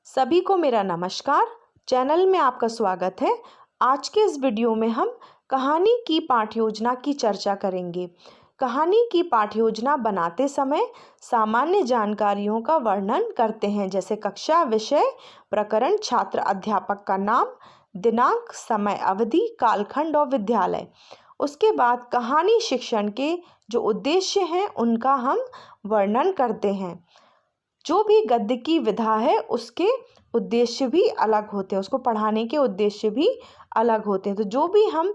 सभी को मेरा नमस्कार। चैनल में आपका स्वागत है। आज के इस वीडियो में हम कहानी की पाठ योजना की चर्चा करेंगे। कहानी की पाठ योजना बनाते समय सामान्य जानकारियों का वर्णन करते हैं, जैसे कक्षा, विषय, प्रकरण, छात्र, अध्यापक का नाम, दिनांक, समय अवधि, कालखंड और विद्यालय। उसके बाद कहानी शिक्षण के जो उद्देश्य हैं उनका हम वर्णन करते हैं। जो भी गद्य की विधा है उसके उद्देश्य भी अलग होते हैं, उसको पढ़ाने के उद्देश्य भी अलग होते हैं। तो जो भी हम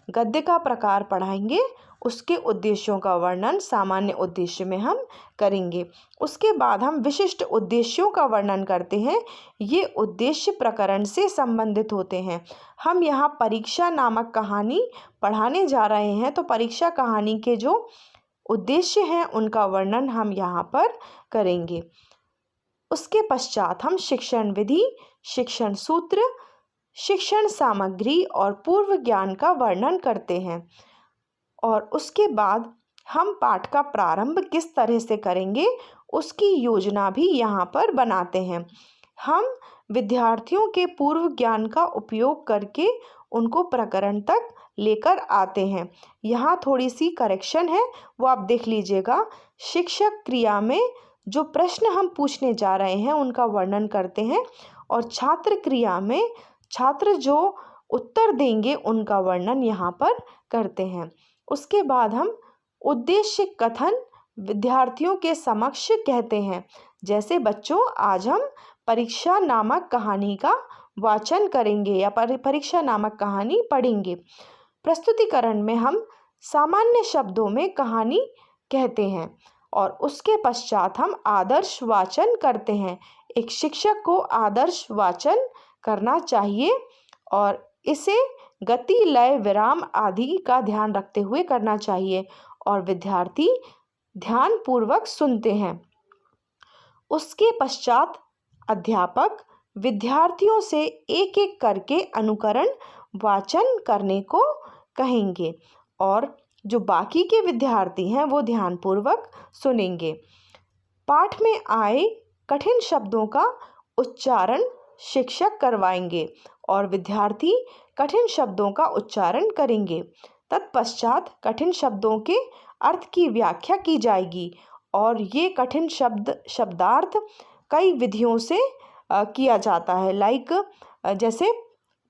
गद्य का प्रकार पढ़ाएंगे उसके उद्देश्यों का वर्णन सामान्य उद्देश्य में हम करेंगे। उसके बाद हम विशिष्ट उद्देश्यों का वर्णन करते हैं। ये उद्देश्य प्रकरण से संबंधित होते हैं। हम यहाँ परीक्षा नामक कहानी पढ़ाने जा रहे हैं, तो परीक्षा कहानी के जो उद्देश्य हैं उनका वर्णन हम यहाँ पर करेंगे। उसके पश्चात हम शिक्षण विधि, शिक्षण सूत्र, शिक्षण सामग्री और पूर्व ज्ञान का वर्णन करते हैं। और उसके बाद हम पाठ का प्रारंभ किस तरह से करेंगे उसकी योजना भी यहाँ पर बनाते हैं। हम विद्यार्थियों के पूर्व ज्ञान का उपयोग करके उनको प्रकरण तक लेकर आते हैं। यहाँ थोड़ी सी करेक्शन है, वो आप देख लीजिएगा। शिक्षक क्रिया में जो प्रश्न हम पूछने जा रहे हैं उनका वर्णन करते हैं, और छात्र क्रिया में छात्र जो उत्तर देंगे उनका वर्णन यहाँ पर करते हैं। उसके बाद हम उद्देश्य कथन विद्यार्थियों के समक्ष कहते हैं, जैसे बच्चों आज हम परीक्षा नामक कहानी का वाचन करेंगे या परीक्षा नामक कहानी पढ़ेंगे। प्रस्तुतिकरण में हम सामान्य शब्दों में कहानी कहते हैं, और उसके पश्चात हम आदर्श वाचन करते हैं। एक शिक्षक को आदर्श वाचन करना चाहिए और इसे गति, लय, विराम आदि का ध्यान रखते हुए करना चाहिए, और विद्यार्थी ध्यानपूर्वक सुनते हैं। उसके पश्चात अध्यापक विद्यार्थियों से एक एक करके अनुकरण वाचन करने को कहेंगे, और जो बाकी के विद्यार्थी हैं वो ध्यानपूर्वक सुनेंगे। पाठ में आए कठिन शब्दों का उच्चारण शिक्षक करवाएंगे और विद्यार्थी कठिन शब्दों का उच्चारण करेंगे। तत्पश्चात कठिन शब्दों के अर्थ की व्याख्या की जाएगी, और ये कठिन शब्दार्थ कई विधियों से किया जाता है, जैसे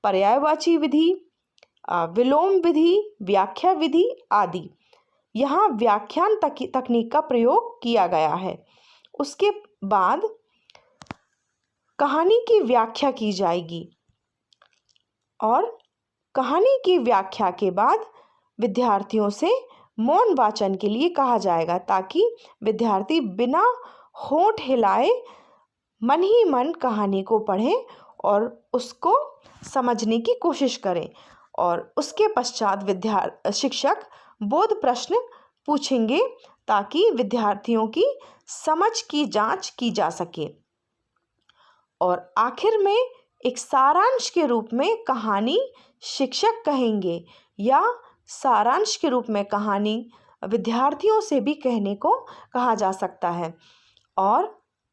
पर्यायवाची विधि, विलोम विधि, व्याख्या विधि आदि। यहाँ व्याख्यान तकनीक का प्रयोग किया गया है। उसके बाद कहानी की व्याख्या की जाएगी, और कहानी की व्याख्या के बाद विद्यार्थियों से मौन वाचन के लिए कहा जाएगा, ताकि विद्यार्थी बिना होंठ हिलाए मन ही मन कहानी को पढ़ें और उसको समझने की कोशिश करें। और उसके पश्चात शिक्षक बोध प्रश्न पूछेंगे ताकि विद्यार्थियों की समझ की जांच की जा सके। और आखिर में एक सारांश के रूप में कहानी शिक्षक कहेंगे, या सारांश के रूप में कहानी विद्यार्थियों से भी कहने को कहा जा सकता है। और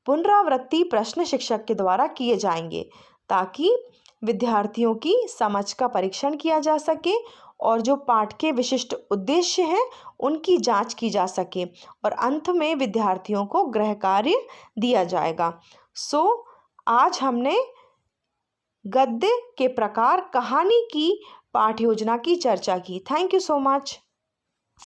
पुनरावृत्ति प्रश्न शिक्षक के द्वारा किए जाएंगे ताकि विद्यार्थियों की समझ का परीक्षण किया जा सके, और जो पाठ के विशिष्ट उद्देश्य हैं उनकी जांच की जा सके, और अंत में विद्यार्थियों को गृह कार्य दिया जाएगा। आज हमने गद्य के प्रकार कहानी की पाठ योजना की चर्चा की। Thank you so much.